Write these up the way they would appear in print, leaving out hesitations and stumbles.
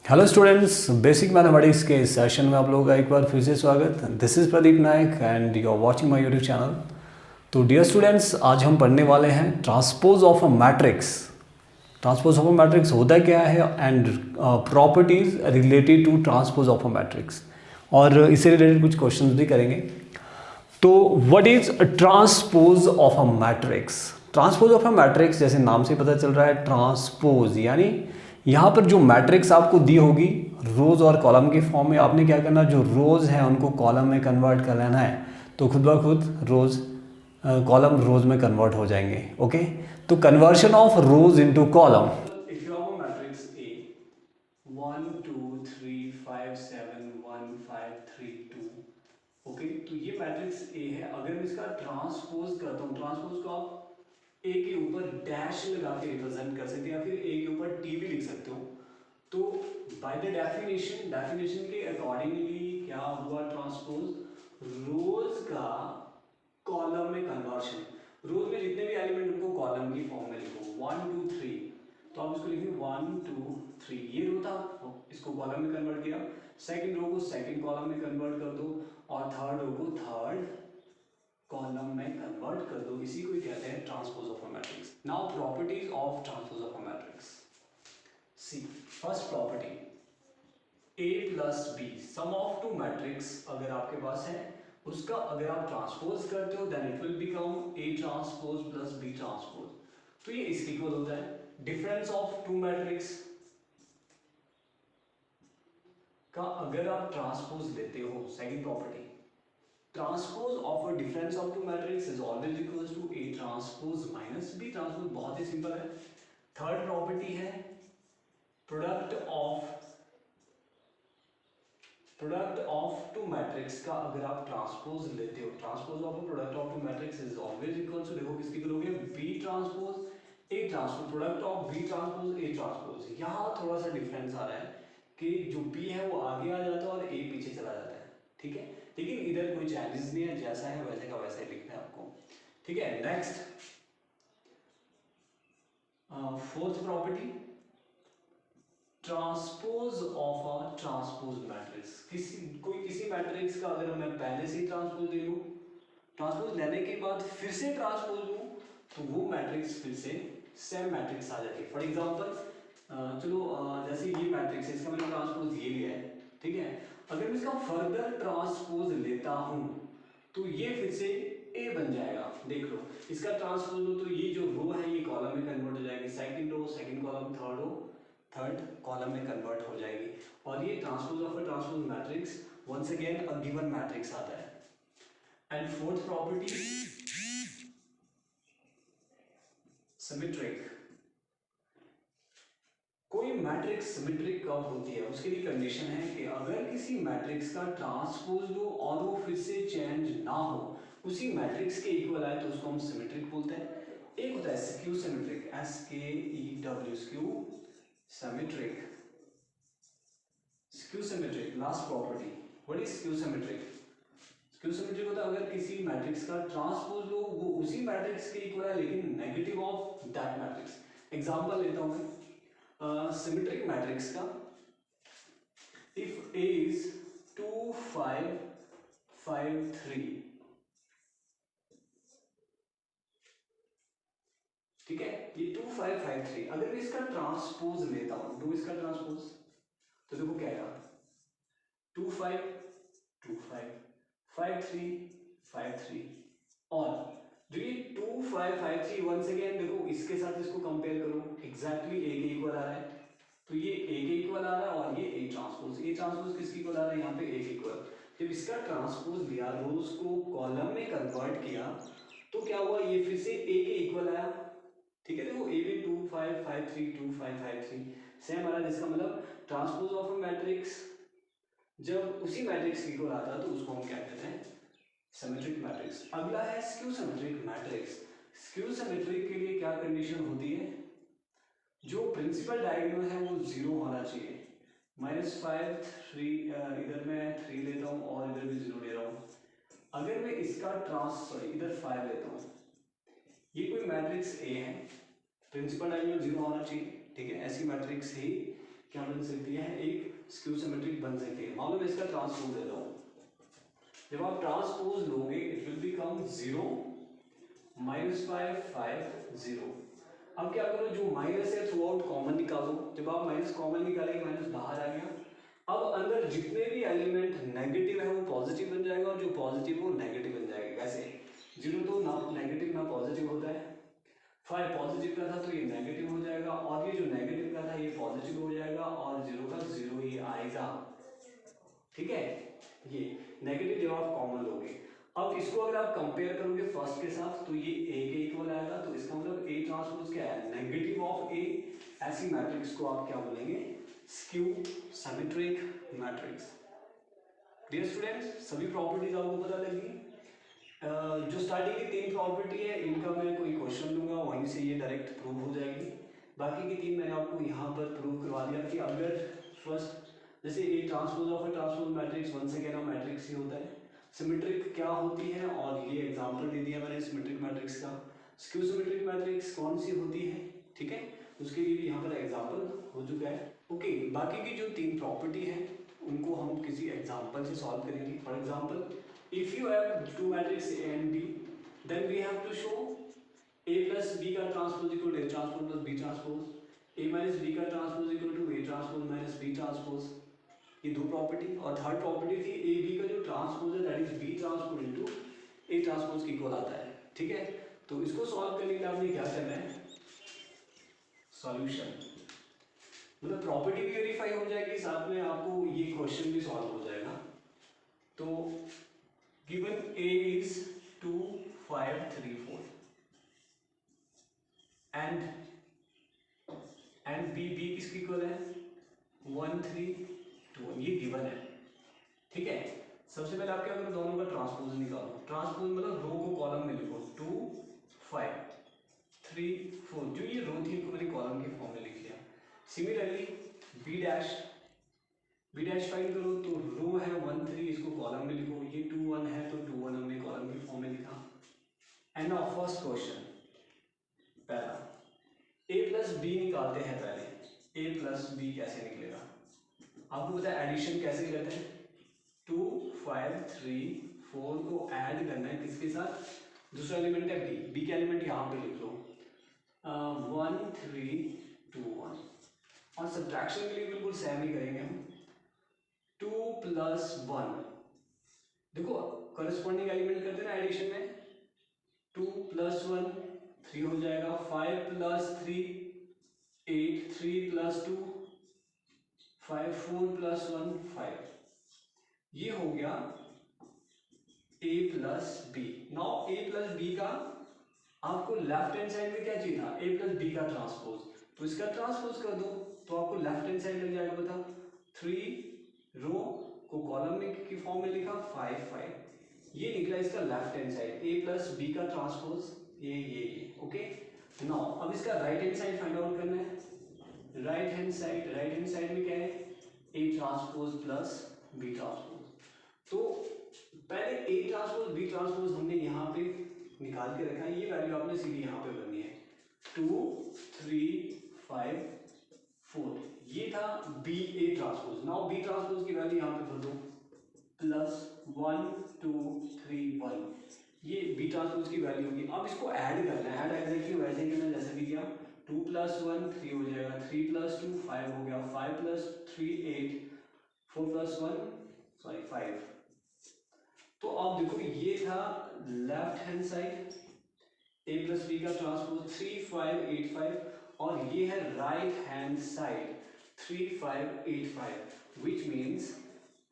Hello students, basic mathematics के इस session में आप लोगों का एक बार फिर से स्वागत। This is Pradeep Nayak and you are watching my YouTube channel. तो डियर स्टूडेंट्स, आज हम पढ़ने वाले हैं transpose of a matrix. Transpose of a matrix होता क्या है and properties related to transpose of a matrix, और इससे रिलेटेड कुछ क्वेश्चंस भी करेंगे। तो what is transpose of a matrix? Transpose of a matrix जैसे नाम से पता चल रहा है, ट्रांसपोज यानी यहाँ पर जो मैट्रिक्स आपको दी होगी रोज और कॉलम के फॉर्म में, आपने क्या करना, जो रोज हैं उनको कॉलम में कन्वर्ट कर लेना है। तो खुद ब खुद रोज कॉलम रोज में कन्वर्ट हो जाएंगे। ओके, तो conversion of rose into column. If you have a matrix A 1 2 3 5 7 1 5 3 2, okay, तो ये मैट्रिक्स ए है। अगर मैं इसका ट्रांसपोज करता हूँ, ट्रांसपोज को आप ए के ऊपर डैश लगा के रिप्रेजेंट कर सकते हैं या फिर ए के ऊपर टी भी लिख सकते हो। तो बाय द डेफिनेशन के अकॉर्डिंगली क्या हुआ ट्रांसपोज? रोज का कॉलम में कन्वर्शन। रोज में जितने भी एलिमेंट उनको कॉलम की फॉर्म में लिखो, 1 2 3, तो आप इसको लिखेंगे 1 2 3, ये रो था, इसको कॉलम में कन्वर्ट किया। सेकंड रो को सेकंड कॉलम में कन्वर्ट कर दो और थर्ड रो को थर्ड कॉलम में कन्वर्ट कर दो। इसी को कहते हैं transpose of a matrix. Now properties of transpose of a matrix. See, first property, a plus B, sum of two matrix अगर आपके पास है, उसका अगर आप ट्रांसपोज करते हो then it will become a transpose plus b transpose. तो ये इसके इक्वल हो जाए। डिफरेंस ऑफ टू मैट्रिक्स का अगर आप ट्रांसपोज लेते हो, second property, transpose of a difference of two matrix is always equals to a transpose minus b transpose. बहुत ही सिंपल है। थर्ड प्रॉपर्टी है प्रोडक्ट ऑफ टू मैट्रिक्स का अगर आप ट्रांसपोज लेते हो, transpose of product of two matrix is always equal to, देखो किसकी लोगे, B transpose A transpose. Product of B transpose A transpose. यहां थोड़ा सा डिफरेंस आ रहा है कि जो बी है वो आगे आ जाता है और ए पीछे चला जाता है, ठीक है, लेकिन इधर कोई चेंजेस नहीं है, जैसा है वैसे का वैसा ही लिखना है आपको, ठीक है। Next, fourth property, transpose of a transpose matrix. किसी मैट्रिक्स का अगर मैं पहले से ही ट्रांसपोज ले लूं, ट्रांसपोज लेने के बाद फिर से ट्रांसपोज लूं, तो वो मैट्रिक्स फिर से सेम मैट्रिक्स आ जाती है। फॉर एग्जांपल, चलो जैसे ये मैट्रिक्स है, इसका मैंने ट्रांसपोज ये लिया है, ठीक है। अगर मैं इसका फर्दर ट्रांसपोज लेता हूं तो ये फिर से ए बन जाएगा। देख लो, इसका ट्रांसपोज लो तो ये जो रो है ये कॉलम में कन्वर्ट हो जाएगी, second row second column, third row third column में कन्वर्ट हो जाएगी। और ये transpose of a transpose matrix once again a given matrix आता है। And fourth property, symmetric. कोई मैट्रिक्स सिमेट्रिक कब होती है, उसके लिए कंडीशन है कि अगर किसी मैट्रिक्स का ट्रांसपोज लो और वो फिर से चेंज ना हो, उसी मैट्रिक्स के इक्वल आए, तो उसको हम सिमेट्रिक बोलते हैं। एक होता है skew symmetric, SKEW, skew symmetric. Skew symmetric, last property, what is skew symmetric? Skew symmetric होता है अगर किसी मैट्रिक्स का ट्रांसपोज लो वो उसी मैट्रिक्स के इक्वल है लेकिन negative of that matrix. Example लेता हूं मैं सिमेट्रिक मैट्रिक्स का, इफ A is 2 5 5 3, ठीक है, ये 2 5 5 3, अगर मैं इसका ट्रांसपोज लेता हूं, दो इसका ट्रांसपोज, तो देखो क्या आएगा, 2 5 2 5 5 3 5 3, और जो ये 2 5 5 3 वंस अगेन देखो इसके साथ इसको कंपेयर करो, एग्जैक्टली A के इक्वल आ रहा है, तो ये A के इक्वल आ रहा है और ये A ट्रांसपोज किसके इक्वल आ रहा है, यहाँ पे A के इक्वल। जब इसका ट्रांसपोज लिया, रोज को कॉलम में कन्वर्ट किया, तो क्या हुआ, ये फिर से A के इक्वल आया, ठीक है। देखो A भी 2 5 5 3 2 5 5 3 सेम आ रहा है, जिसका मतलब ट्रांसपोज ऑफ अ मैट्रिक्स जब उसी मैट्रिक्स के इक्वल आता है तो उसको हम क्या कहते हैं, सिमेट्रिक मैट्रिक्स। अगला है skew symmetric matrix. Skew symmetric के लिए क्या कंडीशन होती है, जो प्रिंसिपल डायगोनल है वो जीरो होना चाहिए। -5 3, इधर मैं 3 लेता हूं और इधर भी 0 ले रहा हूं। अगर मैं इसका इधर 5 लेता हूं, ये कोई मैट्रिक्स ए है, प्रिंसिपल डायगोनल 0 होना चाहिए, ठीक है। ऐसी मैट्रिक्स ही क्या बन सकती है, एक स्क्यू सिमेट्रिक बन सकती है। मान लो मैं इसका ट्रांसपोज ले रहा हूँ, जब आप ट्रांसपोज लोगे इट विल बिकम 0 -5 5 0। अब क्या करो, जो माइनस है थ्रू आउट कॉमन निकालो। जब आप माइनस कॉमन निकालेंगे माइनस बाहर आ गया। अब अंदर जितने भी एलिमेंट नेगेटिव है वो पॉजिटिव बन जाएगा और जो पॉजिटिव वो नेगेटिव बन जाएगा। कैसे, 0 तो ना नेगेटिव ना पॉजिटिव होता है, 5 पॉजिटिव का था तो ये नेगेटिव हो जाएगा, और ये जो नेगेटिव का था ये पॉजिटिव हो जाएगा, और 0 का 0 ही आएगा। ठीक है, ये नेगेटिव जब आप कॉमन लोगे। अब इसको अगर आप कंपेयर करोगे फर्स्ट के साथ तो ये ए के इक्वल आएगा, तो इसका मतलब ए ट्रांसपोज क्या है, नेगेटिव ऑफ ए। ऐसी मैट्रिक्स को आप क्या बोलेंगे, skew symmetric matrix. Dear students, सभी प्रॉपर्टीज आपको पता लगी। जो स्टार्टिंग की 3 प्रॉपर्टी है इनका मैं कोई क्वेश्चन लूंगा, वहीं से ये डायरेक्ट प्रूव हो जाएगी। बाकी की 3 मैंने आपको यहाँ पर प्रूव करवा दिया कि अगर फर्स्ट जैसे A transpose of A transpose matrix, once again matrix ही होता है। सिमेट्रिक क्या होती है, और ये एग्जांपल दे दिया मैंने सिमेट्रिक मैट्रिक्स का। स्क्यू सिमेट्रिक मैट्रिक्स कौन सी होती है, ठीक है, उसके लिए भी यहाँ पर एग्जांपल हो चुका है। ओके, बाकी की जो 3 प्रॉपर्टी है उनको हम किसी एग्जांपल से सॉल्व करेंगे। For example, if you have 2 matrix A and B, then we have to show A plus B का transpose equal to A transpose plus B transpose, A minus B का transpose equal to A transpose minus B transpose. ये 2 property. और third property थी A B का जो transpose है that is B transpose into A transpose की equal आता है। ठीक है, तो इसको सॉल्व करने के लिए आपने क्या करना है, सॉल्यूशन, मतलब प्रॉपर्टी भी वेरीफाई हो जाएगी, साथ में आपको ये क्वेश्चन भी सॉल्व हो जाएगा। तो given A is 2 5 3 4 and B किसकी इक्वल है 1 3 2 1, ये गिवन है। ठीक है, सबसे पहले आप क्या करो, दोनों का ट्रांसपोज निकालो। ट्रांसपोज मतलब रो को कॉलम में लिखो, 2 5 3 4, जो ये रो थी इनको मैंने कॉलम के फॉर्म में लिख लिया। सिमिलरली बी डैश फाइंड करो, तो रो है 1 3, इसको कॉलम में लिखो। ये 2 1 है तो 2 1 हमने कॉलम के फॉर्म में लिखा। एंड नाउ फर्स्ट क्वेश्चन, पहला a प्लस बी निकालते हैं। पहले a प्लस बी कैसे निकलेगा, आपको पता है एडिशन कैसे करते हैं, 2 5 3 4 को ऐड करना है किसके साथ, दूसरा एलिमेंट है b का एलिमेंट यहाँ पे लिख लो 1 3 2 1। और सब्ट्रैक्शन के लिए बिल्कुल सेम ही करेंगे हम, 2 प्लस 1, देखो करस्पॉन्डिंग एलिमेंट करते हैं ना एडिशन में, 2 प्लस 1 3 हो जाएगा, 5 प्लस 3 8, 3 प्लस 2 5, 4 प्लस 1 5, ये हो गया a plus B. Now a plus B का आपको लेफ्ट हैंड साइड में क्या चाहिए था, a प्लस बी का ट्रांसपोज, तो इसका ट्रांसपोज कर दो तो आपको लेफ्ट हैंड साइड लग जाएगा। बता 3 रो को कॉलम में की फॉर्म में लिखा 5 5, ये निकला इसका left hand side, a plus B का ट्रांसपोज ये ओके। नाउ अब इसका right hand side find out करना है। राइट हैंड साइड में क्या है, a transpose plus b transpose. तो पहले a ट्रांसपोज b ट्रांसपोज हमने यहाँ पे निकाल के रखा है, ये वैल्यू आपने सीधी यहाँ पे भरनी है, 2 3 5 4, ये था B A transpose. Now B transpose की वैल्यू यहाँ पे भर दो, प्लस 1 2 3 1, ये बी ट्रांसपोज की वैल्यू होगी। अब इसको ऐड करना है, ऐड एग्जैक्टली वैसे ही करना जैसे भी किया, 2 प्लस 1 3 हो जाएगा, 3 प्लस 2 5 हो गया, 5 प्लस 3 8, 4 प्लस 1 5। तो अब देखो ये था left hand side a plus B का ट्रांसपोज 3 5 8 5, और ये है right hand side 3 5 8 5, which means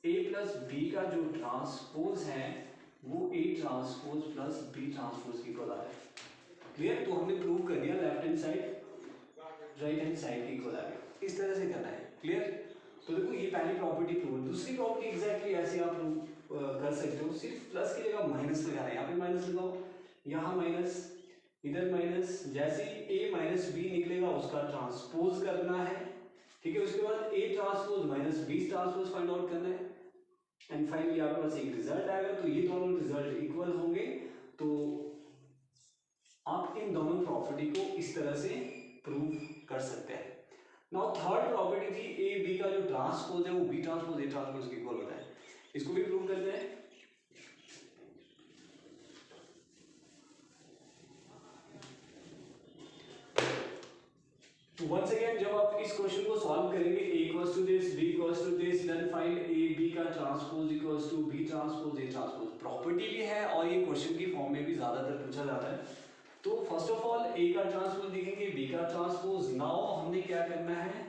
a plus B का जो ट्रांसपोज है वो a transpose plus b transpose की इक्वल आ रहा है। क्लियर, तो हमने प्रूव कर दिया left hand side right hand side की इक्वल आ गया, इस तरह से करना है। क्लियर, तो देखो ये पहली प्रॉपर्टी प्रूव। दूसरी प्रॉपर्टी एग्जैक्टली ऐसे आप कर सकते हो, सिर्फ प्लस की जगह माइनस लगाना है। यहाँ पे माइनस लगाओ, यहाँ माइनस, इधर माइनस, जैसे ही a माइनस बी निकलेगा उसका ट्रांसपोज करना है। ठीक है, उसके बाद a transpose minus B transpose find out करना है, एंड फाइनली आपके पास एक रिजल्ट आएगा। तो ये दोनों रिजल्ट इक्वल होंगे, तो आप इन दोनों प्रॉपर्टी को इस तरह से प्रूव कर सकते हैं। नाउ थर्ड प्रॉपर्टी प्रॉपर्टी थी ए बी का जो ट्रांसपोज है वो बी ट्रांसपोज ए ट्रांसपोज के इक्वल होता है, इसको भी प्रूव करते हैं। तो वंस अगेन जब आप इस क्वेश्चन को सॉल्व करेंगे a equals to this b equals to this, then find a b का transpose equals to b transpose a transpose, property भी है और ये क्वेश्चन की फॉर्म में भी ज्यादातर पूछा जाता है। तो फर्स्ट ऑफ ऑल a का ट्रांसपोज देखेंगे, b का ट्रांसपोज। नाउ हमने क्या करना है,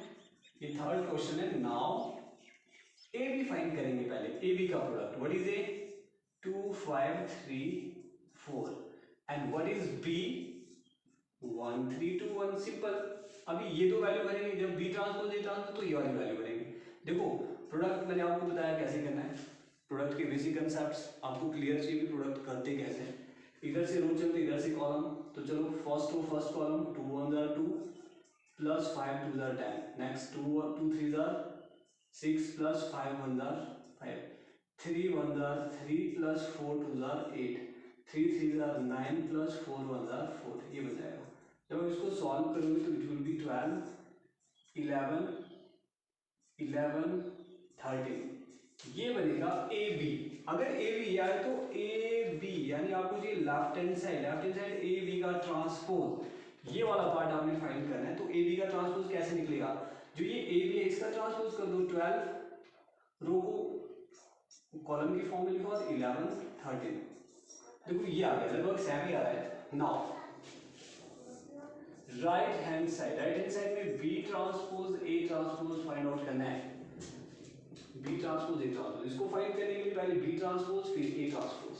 ये थर्ड क्वेश्चन है। नाउ a b फाइंड करेंगे पहले, a b का product. What is a? 2 5 3 4 and what is b? 1 3 2 1। Simple. अभी ये दो वैल्यू भरेंगे, जब बी ट्रांसपोज ए ट्रांसपोज तो ये वाली वैल्यू भरेंगे। देखो प्रोडक्ट मैंने आपको बताया कैसे करना है, प्रोडक्ट के बेसिक कंसेप्ट्स आपको क्लियर चाहिए, प्रोडक्ट करते कैसे हैं। इधर से रो चलते इधर से कॉलम, तो चलो फर्स्ट रो फर्स्ट कॉलम 2 1 जार 2 प्लस 5 2 जार 10, नेक्स्ट 2 3 जार 6 प्लस 5 1 जार 5, 3 1 जार 3 प्लस 4 2 जार 8, 3 3 जार 9 प्लस 4 1 जार 4, ये बन जाएगा। जब हम इसको सॉल्व करेंगे तो इट विल बी 12 11 11 13, ये बनेगा ए बी। अगर ए बी आए तो ए बी यानी आपको ये left hand side A B का ट्रांसपोज, ये वाला पार्ट आपने फाइंड करना है। तो ए बी का ट्रांसपोज कैसे निकलेगा, जो ये ए बी है इसका ट्रांसपोज कर दो, 12 रो को कॉलम की फॉर्म में लिखो, 11 13। देखो ये आ गया, लगभग सेम ही आ रहा है। नाउ राइट हैंड साइड में B transpose A transpose find out करना है, बी ट्रांसपोज ए ट्रांसपोज। इसको फाइंड करने के लिए पहले बी ट्रांसपोज फिर ए ट्रांसपोज।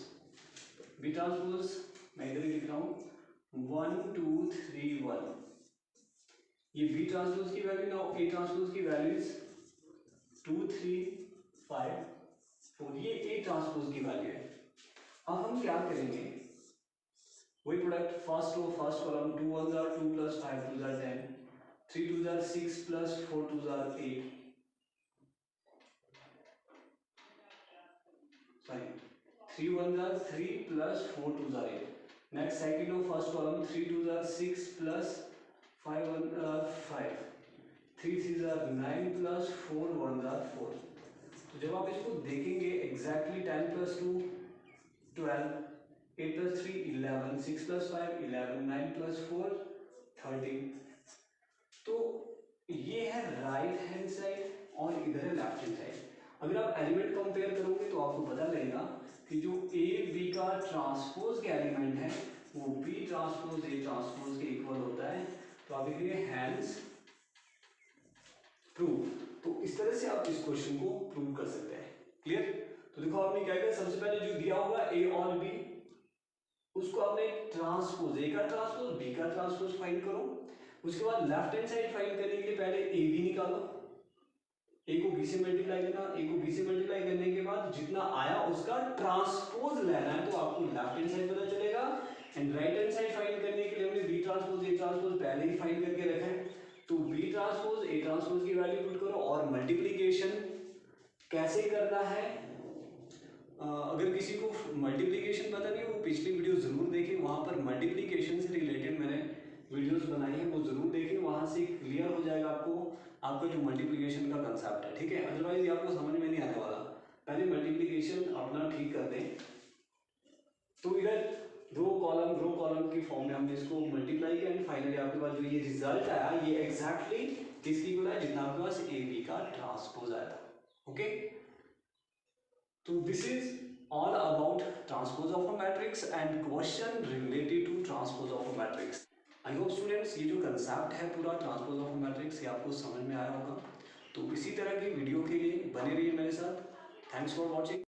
बी ट्रांसपोज मैं इधर ही लिख रहा हूं 1 2 3 1, ये बी ट्रांसपोज की वैल्यू। नाउ ए ट्रांसपोज की वैल्यू इज 2 3 5 4, ये ए ट्रांसपोज की वैल्यू है। अब हम क्या करेंगे, वही product first row first column 2 1 जार 2 प्लस 5 2 जार 10, 3 2 जार 6 प्लस 4 2 जार 8, सॉरी 3 1 जार 3 प्लस 4 2 जार 8, next second row first column 3 2 जार 6 प्लस 5 1 जार 5, 3 3 जार 9 प्लस 4 1 जार 4। तो जब आप इसको देखेंगे exactly 10 plus 2 12, 8 plus 3 11, 6 plus 5 11, 9 plus 4 13। तो ये है राइट हैंड साइड और इधर है लेफ्ट हैंड साइड। अगर आप एलिमेंट कंपेयर करोगे तो आपको पता लगेगा कि जो ए बी का ट्रांसपोज के एलिमेंट है वो बी ट्रांसपोज ए ट्रांसपोज के इक्वल होता है। तो आप लिखेंगे हैंस प्रूव। तो इस तरह से आप इस क्वेश्चन को प्रूव कर सकते हैं। क्लियर? तो देखो आपने क्या किया, सबसे पहले जो दिया हुआ ए और बी उसको आपने ट्रांसपोज, ए का ट्रांसपोज बी का ट्रांसपोज फाइंड करो। उसके बाद लेफ्ट हैंड साइड फाइंड करने के लिए पहले ए बी निकालो, ए को बी से मल्टीप्लाई करना, ए को बी से मल्टीप्लाई करने के बाद जितना आया उसका ट्रांसपोज लेना है, तो आपको लेफ्ट हैंड साइड पता चलेगा। And right hand side find करने के लिए हमने बी ट्रांसपोज ए ट्रांसपोज पहले ही फाइंड करके रखा है, तो बी ट्रांसपोज ए ट्रांसपोज की वैल्यू पुट करो। और मल्टीप्लीकेशन कैसे करना है, अगर किसी को मल्टीप्लिकेशन पता नहीं वो पिछली वीडियो जरूर देखें, वहां पर मल्टीप्लिकेशन से रिलेटेड मैंने वीडियोस बनाई है, वो जरूर देखें, वहां से क्लियर हो जाएगा आपको आपका जो मल्टीप्लिकेशन का कंसेप्ट है। ठीक है, अदरवाइज आपको समझ में नहीं आने वाला। पहले मल्टीप्लिकेशन अपना ठीक कर दें। तो इधर रो कॉलम की फॉर्म में हमने इसको मल्टीप्लाई किया एंड फाइनली आपके पास जो ये रिजल्ट आया ये एग्जैक्टली किसकी बोला है, जितना आपके पास ए बी का ट्रांसपोज आया था। ओके, तो this is all about transpose of a matrix and question related to transpose of a matrix. I hope students ये जो कंसेप्ट है पूरा transpose of a matrix ये आपको समझ में आया होगा। तो इसी तरह की वीडियो के लिए बने रहिए मेरे साथ। Thanks for watching.